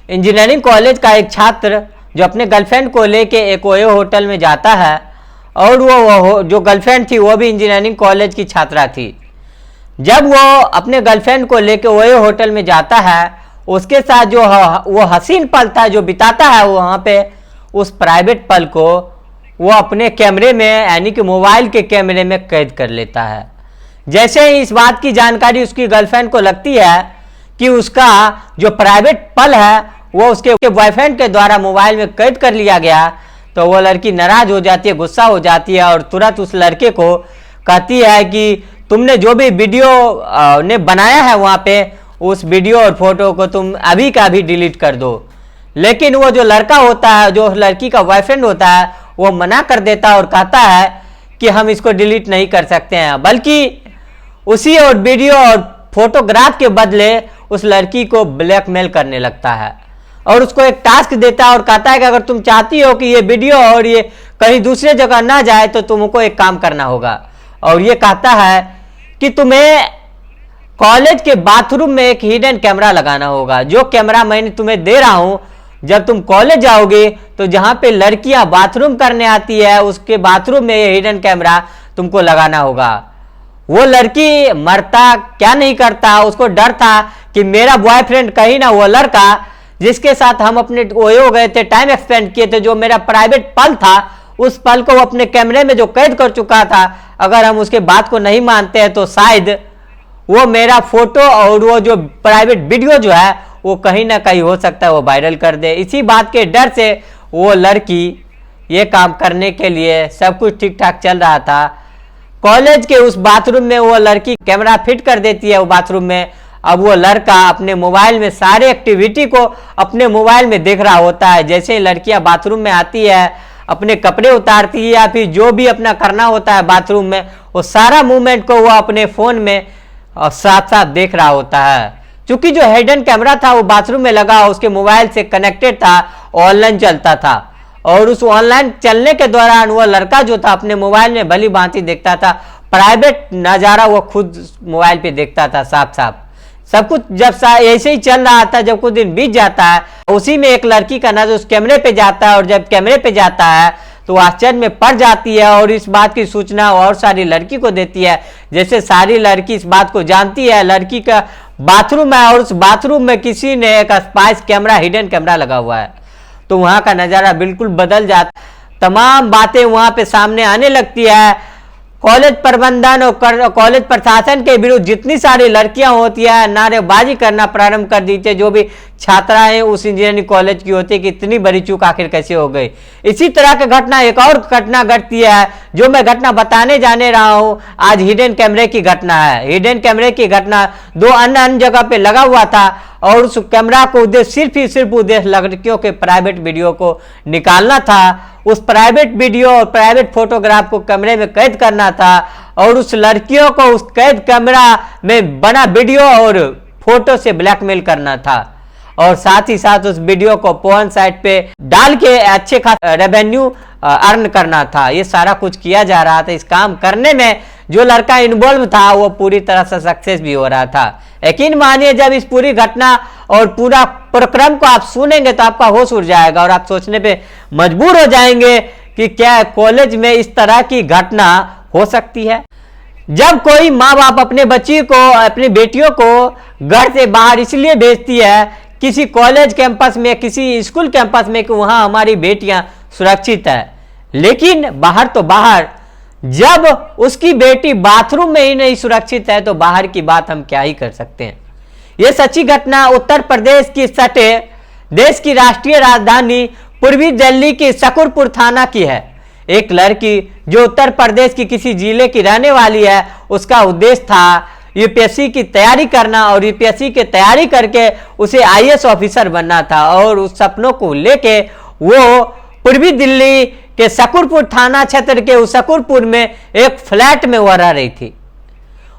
Engineering college का एक छात्र जो अपने गर्लफ्रेंड को लेके एक ओयो होटल में जाता है और वो जो गर्लफ्रेंड थी वो भी इंजीनियरिंग कॉलेज की छात्रा थी। जब वो अपने गर्लफ्रेंड को लेके ओयो होटल में जाता है, उसके साथ जो वो हसीन पल था जो बिताता है, वो वहाँ पे उस प्राइवेट पल को वो अपने कैमरे में यानी कि मोबाइल के कैमरे में कैद कर लेता है। जैसे ही इस बात की जानकारी उसकी गर्लफ्रेंड को लगती है कि उसका जो प्राइवेट पल है वो उसके बॉयफ्रेंड के द्वारा मोबाइल में कैद कर लिया गया, तो वो लड़की नाराज हो जाती है, गुस्सा हो जाती है और तुरंत उस लड़के को कहती है कि तुमने जो भी वीडियो ने बनाया है वहाँ पे, उस वीडियो और फोटो को तुम अभी का अभी डिलीट कर दो। लेकिन वो जो लड़का होता है, जो लड़की का बॉयफ्रेंड होता है, वो मना कर देता है और कहता है कि हम इसको डिलीट नहीं कर सकते हैं, बल्कि उसी और वीडियो और फोटोग्राफ के बदले उस लड़की को ब्लैकमेल करने लगता है और उसको एक टास्क देता है और कहता है कि अगर तुम चाहती हो कि ये वीडियो और ये कहीं दूसरे जगह ना जाए तो तुमको एक काम करना होगा। और ये कहता है कि तुम्हें कॉलेज के बाथरूम में एक हिडन कैमरा लगाना होगा। जो कैमरा मैंने तुम्हें दे रहा हूं, जब तुम कॉलेज जाओगे तो जहां पे लड़कियां बाथरूम करने आती है उसके बाथरूम में ये हिडन कैमरा तुमको लगाना होगा। वो लड़की मरता क्या नहीं करता, उसको डर था कि मेरा बॉयफ्रेंड कहीं ना वो लड़का जिसके साथ हम अपने ओयो गए थे, टाइम स्पेंड किए थे, जो मेरा प्राइवेट पल था, उस पल को वो अपने कैमरे में जो कैद कर चुका था, अगर हम उसके बात को नहीं मानते हैं तो शायद वो मेरा फोटो और वो जो प्राइवेट वीडियो जो है वो कहीं ना कहीं हो सकता है वो वायरल कर दे। इसी बात के डर से वो लड़की ये काम करने के लिए सब कुछ ठीक ठाक चल रहा था। कॉलेज के उस बाथरूम में वो लड़की कैमरा फिट कर देती है वो बाथरूम में। अब वो लड़का अपने मोबाइल में सारे एक्टिविटी को अपने मोबाइल में देख रहा होता है। जैसे ही लड़कियां बाथरूम में आती है, अपने कपड़े उतारती है या फिर जो भी अपना करना होता है बाथरूम में, वो सारा मूवमेंट को वो अपने फोन में साथ साथ देख रहा होता है। क्योंकि जो हिडन कैमरा था वो बाथरूम में लगा, उसके मोबाइल से कनेक्टेड था, ऑनलाइन चलता था और उस ऑनलाइन चलने के दौरान वो लड़का जो था अपने मोबाइल में भली भांति देखता था। प्राइवेट नज़ारा वो खुद मोबाइल पे देखता था साफ साफ। सब कुछ जब ऐसे ही चल रहा था, जब कुछ दिन बीत जाता है, उसी में एक लड़की का नजर उस कैमरे पे जाता है और जब कैमरे पे जाता है तो आश्चर्य में पड़ जाती है और इस बात की सूचना और सारी लड़की को देती है। जैसे सारी लड़की इस बात को जानती है, लड़की का बाथरूम है और उस बाथरूम में किसी ने एक स्पाइस कैमरा, हिडन कैमरा लगा हुआ है, तो वहां का नज़ारा बिल्कुल बदल जाता। तमाम बातें वहां पे सामने आने लगती है। कॉलेज प्रबंधन और कॉलेज प्रशासन के विरुद्ध जितनी सारी लड़कियां होती है नारेबाजी करना प्रारंभ कर दी थी। जो भी छात्राएं उस इंजीनियरिंग कॉलेज की होती है कि इतनी बड़ी चूक आखिर कैसे हो गई। इसी तरह की घटना एक और घटना घटती है जो मैं घटना बताने जाने रहा हूं आज। हिडन कैमरे की घटना है। हिडन कैमरे की घटना दो अन्य जगह पे लगा हुआ था और उस कैमरा को उद्देश्य सिर्फ उद्देश्य लड़कियों के प्राइवेट वीडियो को निकालना था। उस प्राइवेट वीडियो और प्राइवेट फोटोग्राफ को कैमरे में कैद करना था और उस लड़कियों को उस कैद कैमरा में बना वीडियो और फोटो से ब्लैकमेल करना था और साथ ही साथ उस वीडियो को पोर्न साइट पे डाल के अच्छे खासा रेवेन्यू अर्न करना था। ये सारा कुछ किया जा रहा था। इस काम करने में जो लड़का इन्वॉल्व था वो पूरी तरह से सक्सेस भी हो रहा था। यकीन मानिए, जब इस पूरी घटना और पूरा प्रक्रम को आप सुनेंगे तो आपका होश उड़ जाएगा और आप सोचने पे मजबूर हो जाएंगे कि क्या कॉलेज में इस तरह की घटना हो सकती है। जब कोई माँ बाप अपने बच्ची को, अपनी बेटियों को घर से बाहर इसलिए भेजती है किसी कॉलेज कैंपस में, किसी स्कूल कैंपस में, कि वहां हमारी बेटियां सुरक्षित है, लेकिन बाहर तो बाहर, जब उसकी बेटी बाथरूम में ही नहीं सुरक्षित है तो बाहर की बात हम क्या ही कर सकते हैं। यह सच्ची घटना उत्तर प्रदेश की सटे देश की राष्ट्रीय राजधानी पूर्वी दिल्ली की शकरपुर थाना की है। एक लड़की जो उत्तर प्रदेश की किसी जिले की रहने वाली है, उसका उद्देश्य था यूपीएससी की तैयारी करना और यूपीएससी की तैयारी करके उसे आईएएस ऑफिसर बनना था और उस सपनों को लेके वो पूर्वी दिल्ली के शकरपुर थाना क्षेत्र के उस शकरपुर में एक फ्लैट में वो रह रही थी।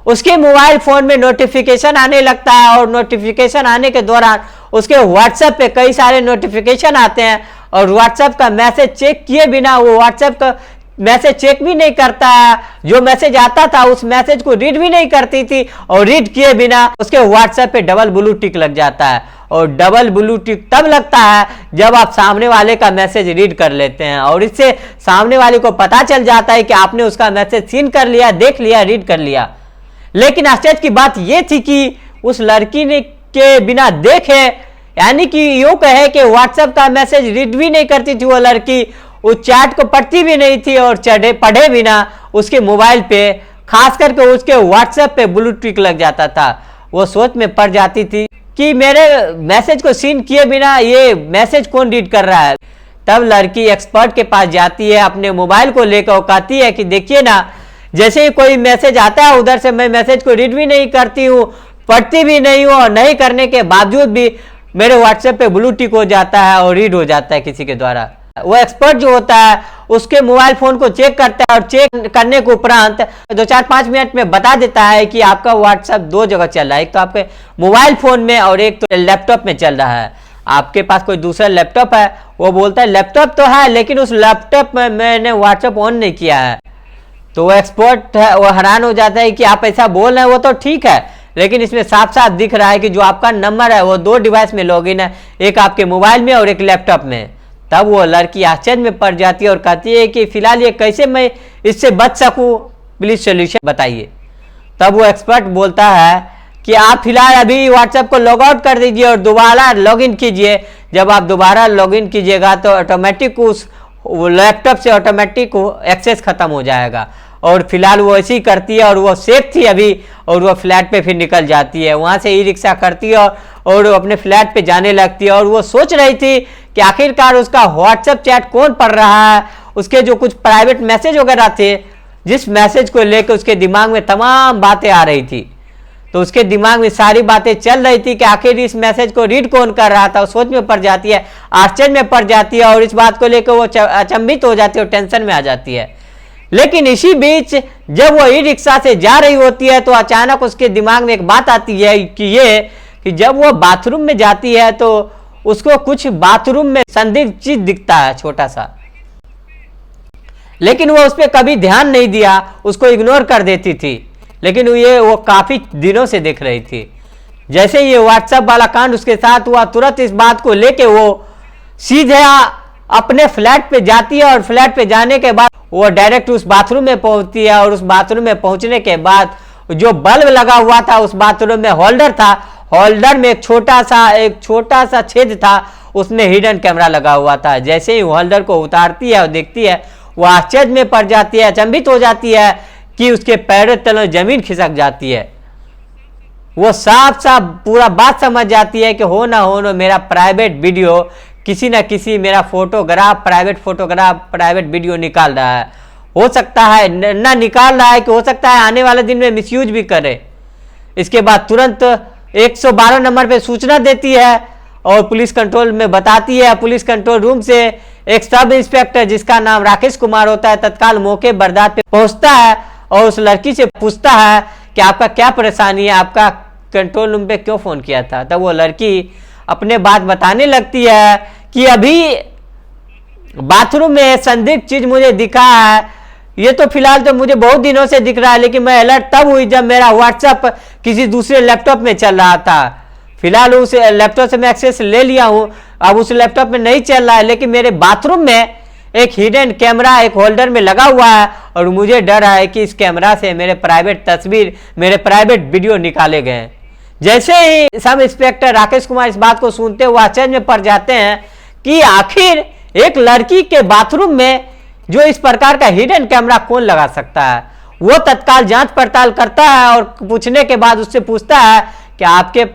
उसके मोबाइल फोन में नोटिफिकेशन आने लगता है और नोटिफिकेशन आने के दौरान उसके व्हाट्सएप पे कई सारे नोटिफिकेशन आते हैं और व्हाट्सएप का मैसेज चेक किए बिना वो व्हाट्सएप का मैसेज चेक भी नहीं करता है। जो मैसेज आता था उस मैसेज को रीड भी नहीं करती थी और रीड किए बिना उसके व्हाट्सएप पे डबल ब्लू टिक लग जाता है और डबल ब्लू टिक तब लगता है जब आप सामने वाले का मैसेज रीड कर लेते हैं और इससे सामने वाले को पता चल जाता है कि आपने उसका मैसेज सीन कर लिया, देख लिया, रीड कर लिया। लेकिन आश्चर्य की बात यह थी कि उस लड़की ने के बिना देखे, यानी कि यूं कहे कि व्हाट्सएप का मैसेज रीड भी नहीं करती थी वो लड़की, उस चैट को पढ़ती भी नहीं थी और पढ़े बिना उसके मोबाइल पे, खास करके उसके व्हाट्सएप पे ब्लू टिक लग जाता था। वो सोच में पड़ जाती थी कि मेरे मैसेज को सीन किए बिना ये मैसेज कौन रीड कर रहा है। तब लड़की एक्सपर्ट के पास जाती है, अपने मोबाइल को लेकर और कहती है कि देखिए ना, जैसे ही कोई मैसेज आता है उधर से मैं मैसेज को रीड भी नहीं करती हूँ, पढ़ती भी नहीं हूँ, और नहीं करने के बावजूद भी मेरे व्हाट्सएप पे ब्लू टिक हो जाता है और रीड हो जाता है किसी के द्वारा। वो एक्सपर्ट जो होता है उसके मोबाइल फोन को चेक करता है और चेक करने के उपरांत 2-4-5 मिनट में बता देता है कि आपका व्हाट्सएप 2 जगह चल रहा है, एक तो आपके मोबाइल फोन में और एक तो लैपटॉप में चल रहा है। आपके पास कोई दूसरा लैपटॉप है, वो बोलता है लैपटॉप तो है लेकिन उस लैपटॉप में मैंने व्हाट्सएप ऑन नहीं किया है। तो वो एक्सपर्ट है, वो हैरान हो जाता है कि आप ऐसा बोल रहे हैं, वो तो ठीक है लेकिन इसमें साफ साफ दिख रहा है कि जो आपका नंबर है वो 2 डिवाइस में लॉगिन है, एक आपके मोबाइल में और एक लैपटॉप में। तब वो लड़की आश्चर्य में पड़ जाती है और कहती है कि फिलहाल ये कैसे मैं इससे बच सकूं, प्लीज सोल्यूशन बताइए। तब वो एक्सपर्ट बोलता है कि आप फिलहाल अभी व्हाट्सएप को लॉग आउट कर दीजिए और दोबारा लॉगिन कीजिए। जब आप दोबारा लॉगिन कीजिएगा तो ऑटोमेटिक उस लैपटॉप से ऑटोमेटिक एक्सेस खत्म हो जाएगा। और फिलहाल वो ऐसी करती है और वो सेफ थी अभी, और वो फ्लैट पे फिर निकल जाती है, वहां से ई रिक्शा करती है और अपने फ्लैट पे जाने लगती है। और वो सोच रही थी कि आखिरकार उसका व्हाट्सएप चैट कौन पढ़ रहा है, उसके जो कुछ प्राइवेट मैसेज वगैरह थे, जिस मैसेज को लेकर उसके दिमाग में तमाम बातें आ रही थी। तो उसके दिमाग में सारी बातें चल रही थी कि आखिर इस मैसेज को रीड कौन कर रहा था। वो सोच में पड़ जाती है, आश्चर्य में पड़ जाती है और इस बात को लेकर वो अचंभित हो जाती है और टेंशन में आ जाती है। लेकिन इसी बीच जब वो ई रिक्शा से जा रही होती है तो अचानक उसके दिमाग में एक बात आती है कि जब वो बाथरूम में जाती है तो उसको कुछ बाथरूम में संदिग्ध चीज दिखता है छोटा सा, लेकिन वो उस पर कभी ध्यान नहीं दिया, उसको इग्नोर कर देती थी। लेकिन वो काफी दिनों से देख रही थी। जैसे ये व्हाट्सएप वाला कांड उसके साथ हुआ, तुरंत इस बात को लेके वो सीधे अपने फ्लैट पे जाती है और फ्लैट पे जाने के बाद वो डायरेक्ट उस बाथरूम में पहुंचती है। और उस बाथरूम में पहुंचने के बाद जो बल्ब लगा हुआ था उस बाथरूम में होल्डर था, होल्डर में एक छोटा सा छेद था, उसमें हिडन कैमरा लगा हुआ था। जैसे ही होल्डर को उतारती है और देखती है, वो आश्चर्य में पड़ जाती है, अचंभित हो जाती है कि उसके पैरों तले जमीन खिसक जाती है। वो साफ साफ पूरा बात समझ जाती है कि हो ना हो मेरा प्राइवेट वीडियो किसी ना किसी, मेरा फोटोग्राफ, प्राइवेट वीडियो निकाल रहा है। हो सकता है ना निकाल रहा है कि हो सकता है आने वाले दिन में मिसयूज भी करे। इसके बाद तुरंत 112 नंबर पे सूचना देती है और पुलिस कंट्रोल में बताती है। पुलिस कंट्रोल रूम से एक सब इंस्पेक्टर जिसका नाम राकेश कुमार होता है तत्काल मौके बरदात पे पहुंचता है और उस लड़की से पूछता है कि आपका क्या परेशानी है, आपका कंट्रोल रूम पे क्यों फोन किया था। तब वो लड़की अपने बात बताने लगती है कि अभी बाथरूम में संदिग्ध चीज मुझे दिखा है, ये तो फिलहाल तो मुझे बहुत दिनों से दिख रहा है, लेकिन मैं अलर्ट तब हुई जब मेरा व्हाट्सएप किसी दूसरे लैपटॉप में चल रहा था। फिलहाल उस लैपटॉप से मैं एक्सेस ले लिया हूं, अब उस लैपटॉप में नहीं चल रहा है, लेकिन मेरे बाथरूम में एक हिडन कैमरा एक होल्डर में लगा हुआ है और मुझे डर है कि इस कैमरा से मेरे प्राइवेट तस्वीर, मेरे प्राइवेट वीडियो निकाले गए। जैसे ही सब इंस्पेक्टर राकेश कुमार इस बात को सुनते हुए आश्चर्य में पड़ जाते हैं कि आखिर एक लड़की के बाथरूम में जो इस प्रकार का हिडन कैमरा कौन लगा सकता है। वो तत्काल जांच पड़ताल करता है और पूछने के बाद उससे पूछता है कि आपके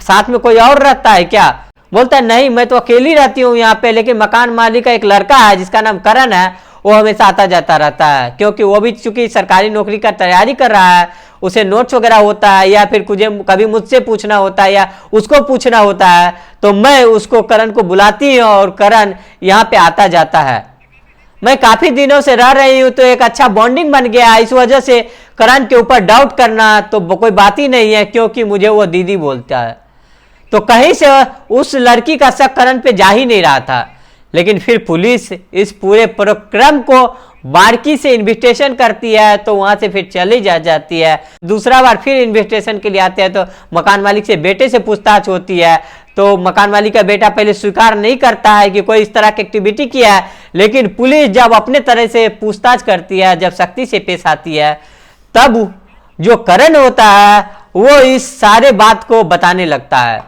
साथ में कोई और रहता है क्या। बोलता है नहीं, मैं तो अकेली रहती हूँ यहाँ पे, लेकिन मकान मालिक का एक लड़का है जिसका नाम करण है, वो हमेशा आता जाता रहता है, क्योंकि वो भी चूंकि सरकारी नौकरी का तैयारी कर रहा है, उसे नोट्स वगैरह होता है या फिर कभी मुझसे पूछना होता है या उसको पूछना होता है, तो मैं उसको करण को बुलाती हूँ और करण यहाँ पे आता जाता है। मैं काफी दिनों से रह रही हूँ तो एक अच्छा बॉन्डिंग बन गया, इस वजह से करण के ऊपर डाउट करना तो कोई बात ही नहीं है, क्योंकि मुझे वो दीदी बोलता है। तो कहीं से उस लड़की का शक करण पे जा ही नहीं रहा था। लेकिन फिर पुलिस इस पूरे प्रक्रम को बारीकी से इन्वेस्टिगेशन करती है, तो वहां से फिर चली जाती है। दूसरा बार फिर इन्वेस्टिगेशन के लिए आते हैं, तो मकान मालिक से बेटे से पूछताछ होती है। तो मकान मालिक का बेटा पहले स्वीकार नहीं करता है कि कोई इस तरह की एक्टिविटी किया है, लेकिन पुलिस जब अपने तरह से पूछताछ करती है, जब सख्ती से पेश आती है, तब जो करण होता है वो इस सारे बात को बताने लगता है।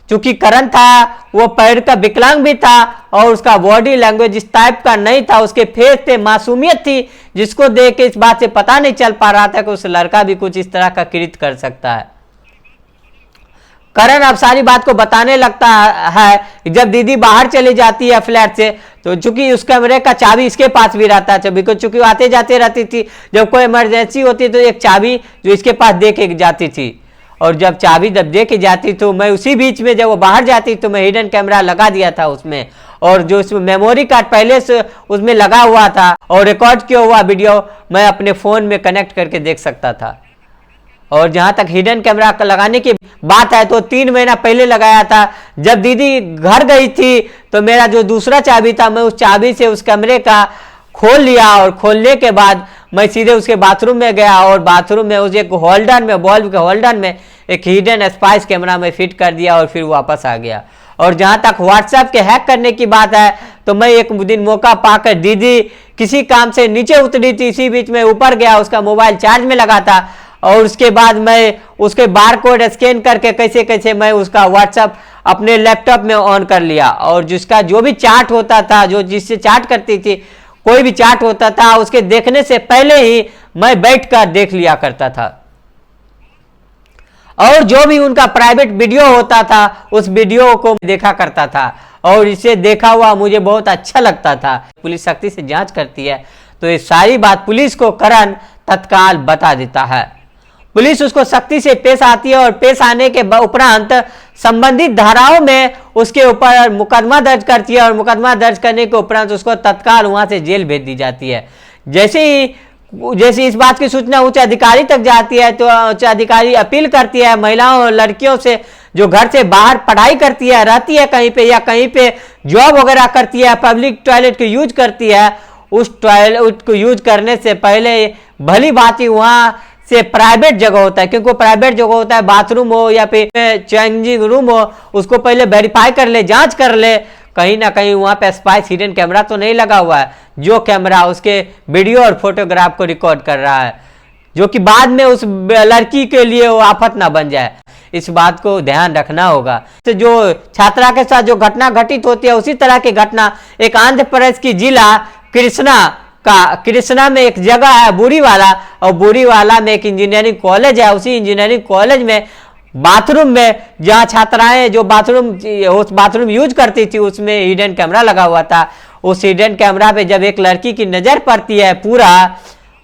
चूंकि करण था वो पैर का विकलांग भी था और उसका बॉडी लैंग्वेज इस टाइप का नहीं था, उसके फेस पे मासूमियत थी, जिसको देख के इस बात से पता नहीं चल पा रहा था कि उस लड़का भी कुछ इस तरह का कृत्य कर सकता है। करण अब सारी बात को बताने लगता है। जब दीदी बाहर चली जाती है फ्लैट से, तो चूंकि उस कमरे का चाबी इसके पास भी रहता है, चूंकि आते जाते रहती थी, जब कोई इमरजेंसी होती तो एक चाबी जो इसके पास दे के जाती थी, और जब चाबी जब दे के जाती तो मैं उसी बीच में जब वो बाहर जाती तो मैं हिडन कैमरा लगा दिया था उसमें, और जो उसमें मेमोरी कार्ड पहले से उसमें लगा हुआ था और रिकॉर्ड किया हुआ वीडियो मैं अपने फ़ोन में कनेक्ट करके देख सकता था। और जहां तक हिडन कैमरा लगाने की बात है तो 3 महीना पहले लगाया था। जब दीदी घर गई थी तो मेरा जो दूसरा चाबी था, मैं उस चाबी से उस कमरे का खोल लिया, और खोलने के बाद मैं सीधे उसके बाथरूम में गया और बाथरूम में उस एक होल्डर में, बल्ब के होल्डर में एक हिडन स्पाइस कैमरा में फिट कर दिया और फिर वापस आ गया। और जहां तक व्हाट्सएप के हैक करने की बात है तो मैं एक दिन मौका पाकर, दीदी किसी काम से नीचे उतरी थी, इसी बीच में ऊपर गया, उसका मोबाइल चार्ज में लगा था, और उसके बाद मैं उसके बार कोड स्कैन करके कैसे कैसे मैं उसका व्हाट्सएप अपने लैपटॉप में ऑन कर लिया, और जिसका जो भी चार्ट होता था, जो जिससे चार्ट करती थी, कोई भी चार्ट होता था, उसके देखने से पहले ही मैं बैठकर देख लिया करता था। और जो भी उनका प्राइवेट वीडियो होता था उस वीडियो को देखा करता था, और इसे देखा हुआ मुझे बहुत अच्छा लगता था। पुलिस सख्ती से जांच करती है तो ये सारी बात पुलिस को करण तत्काल बता देता है। पुलिस उसको सख्ती से पेश आती है और पेश आने के उपरांत संबंधित धाराओं में उसके ऊपर मुकदमा दर्ज करती है, और मुकदमा दर्ज करने के उपरांत उसको तत्काल वहां से जेल भेज दी जाती है। जैसे इस बात की सूचना उच्च अधिकारी तक जाती है तो उच्च अधिकारी अपील करती है महिलाओं और लड़कियों से जो घर से बाहर पढ़ाई करती है, रहती है कहीं पे या कहीं पे जॉब वगैरह करती है, पब्लिक टॉयलेट को यूज करती है, उस टॉयलेट को यूज करने से पहले भली बात ही वहां से प्राइवेट जगह होता है, क्योंकि प्राइवेट जगह होता है, बाथरूम हो या फिर चेंजिंग रूम हो, उसको पहले वेरीफाई कर ले, जांच कर ले कहीं ना कहीं वहां पे स्पाइस हिडन कैमरा तो नहीं लगा हुआ है, जो कैमरा उसके वीडियो और फोटोग्राफ को रिकॉर्ड कर रहा है, जो कि बाद में उस लड़की के लिए वो आफत ना बन जाए। इस बात को ध्यान रखना होगा। तो जो छात्रा के साथ जो घटना घटित होती है उसी तरह की घटना एक आंध्र प्रदेश की जिला कृष्णा में एक जगह है बुरीवाला, और बुरीवाला में एक इंजीनियरिंग कॉलेज है। उसी इंजीनियरिंग कॉलेज में बाथरूम में जहां छात्राएं जो बाथरूम यूज करती थी उसमें हिडन कैमरा लगा हुआ था। उस हिडन कैमरा पे जब एक लड़की की नजर पड़ती है पूरा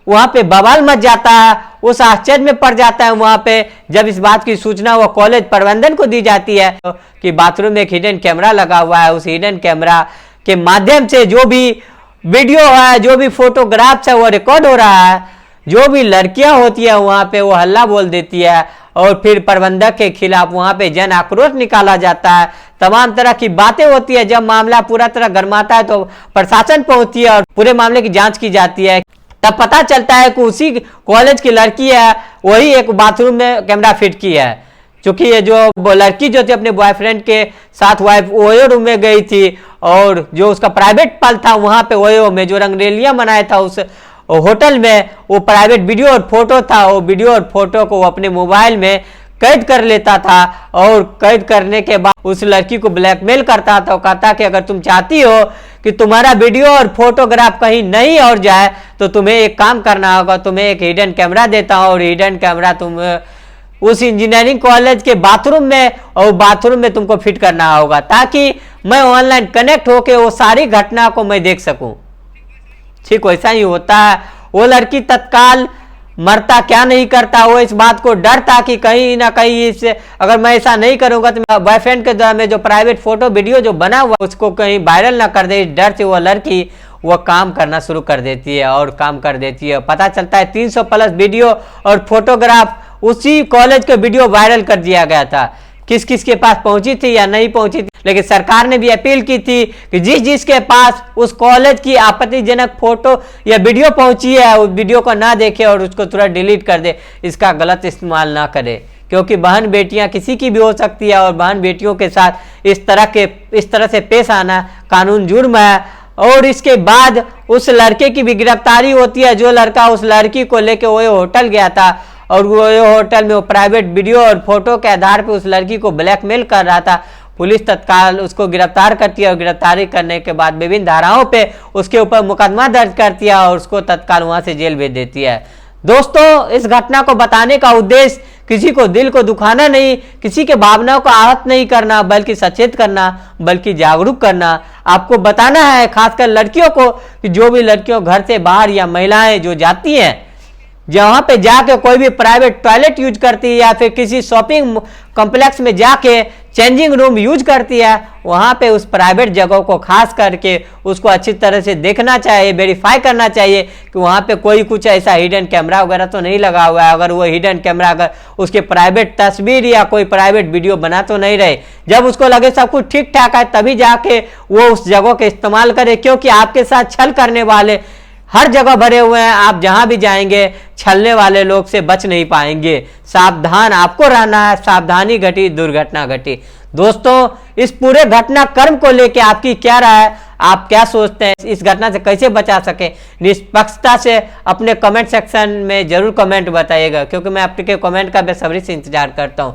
वहां पे बवाल मच जाता है, उस आश्चर्य में पड़ जाता है वहां पे जब इस बात की सूचना वो कॉलेज प्रबंधन को दी जाती है कि बाथरूम में एक हिडन कैमरा लगा हुआ है। उस हिडन कैमरा के माध्यम से जो भी वीडियो है, जो भी फोटोग्राफ्स है वो रिकॉर्ड हो रहा है। जो भी लड़कियां होती है वहां पे वो हल्ला बोल देती है और फिर प्रबंधक के खिलाफ वहां पे जन आक्रोश निकाला जाता है। तमाम तरह की बातें होती है। जब मामला पूरा तरह गर्माता है तो प्रशासन पहुंचती है और पूरे मामले की जांच की जाती है। तब पता चलता है कि उसी कॉलेज की लड़की है वही एक बाथरूम में कैमरा फिट की है, क्योंकि ये जो लड़की जो थी अपने बॉयफ्रेंड के साथ ओयो रूम में गई थी और जो उसका प्राइवेट पल था वहां पे ओयो में जो रंगरेलियां मनाया था उस होटल में, वो प्राइवेट वीडियो और फोटो था। वो वीडियो और फोटो को वो अपने मोबाइल में कैद कर लेता था और कैद करने के बाद उस लड़की को ब्लैकमेल करता था। कहता कि अगर तुम चाहती हो कि तुम्हारा वीडियो और फोटोग्राफ कहीं नहीं और जाए तो तुम्हें एक काम करना होगा, तुम्हें एक हिडन कैमरा देता हूँ और हिडन कैमरा तुम उस इंजीनियरिंग कॉलेज के बाथरूम में और बाथरूम में तुमको फिट करना होगा ताकि मैं ऑनलाइन कनेक्ट होके वो सारी घटना को मैं देख सकूं। ठीक वैसा ही होता है। वो लड़की तत्काल मरता क्या नहीं करता, वो इस बात को डरता कि कहीं ना कहीं इससे अगर मैं ऐसा नहीं करूंगा तो बॉयफ्रेंड के द्वारा में जो प्राइवेट फोटो वीडियो जो बना हुआ उसको कहीं वायरल ना कर दे। इस डर से वो लड़की वो काम करना शुरू कर देती है और काम कर देती है। पता चलता है 300 प्लस वीडियो और फोटोग्राफ उसी कॉलेज के वीडियो वायरल कर दिया गया था किस किस के पास पहुंची थी या नहीं पहुंची थी, लेकिन सरकार ने भी अपील की थी कि जिस जिसके पास उस कॉलेज की आपत्तिजनक फोटो या वीडियो पहुंची है उस वीडियो को ना देखे और उसको तुरंत डिलीट कर दे, इसका गलत इस्तेमाल ना करे, क्योंकि बहन बेटियां किसी की भी हो सकती है और बहन बेटियों के साथ इस तरह से पेश आना कानून जुर्म है। और इसके बाद उस लड़के की भी गिरफ्तारी होती है, जो लड़का उस लड़की को लेके वो होटल गया था और वो होटल में वो प्राइवेट वीडियो और फोटो के आधार पर उस लड़की को ब्लैकमेल कर रहा था। पुलिस तत्काल उसको गिरफ्तार करती है और गिरफ्तारी करने के बाद विभिन्न धाराओं पे उसके ऊपर मुकदमा दर्ज करती है और उसको तत्काल वहां से जेल भेज देती है। दोस्तों, इस घटना को बताने का उद्देश्य किसी को दिल को दुखाना नहीं, किसी के भावनाओं को आहत नहीं करना, बल्कि सचेत करना, बल्कि जागरूक करना। आपको बताना है खासकर लड़कियों को कि जो भी लड़कियों घर से बाहर या महिलाएं जो जाती हैं, जहां पे जाके कोई भी प्राइवेट टॉयलेट यूज करती है या फिर किसी शॉपिंग कॉम्प्लेक्स में जाके चेंजिंग रूम यूज करती है, वहां पे उस प्राइवेट जगह को खास करके उसको अच्छी तरह से देखना चाहिए, वेरीफाई करना चाहिए कि वहां पे कोई कुछ ऐसा हिडन कैमरा वगैरह तो नहीं लगा हुआ है। अगर वो हिडन कैमरा अगर उसके प्राइवेट तस्वीर या कोई प्राइवेट वीडियो बना तो नहीं रहे, जब उसको लगे सब कुछ ठीक ठाक है तभी जाके वो उस जगह का इस्तेमाल करे, क्योंकि आपके साथ छल करने वाले हर जगह भरे हुए हैं। आप जहां भी जाएंगे छलने वाले लोग से बच नहीं पाएंगे। सावधान आपको रहना है, सावधानी घटी दुर्घटना घटी। दोस्तों, इस पूरे घटनाक्रम को लेके आपकी क्या राय है, आप क्या सोचते हैं, इस घटना से कैसे बचा सके, निष्पक्षता से अपने कमेंट सेक्शन में जरूर कमेंट बताइएगा, क्योंकि मैं आपके कमेंट का बेसब्री से इंतजार करता हूं।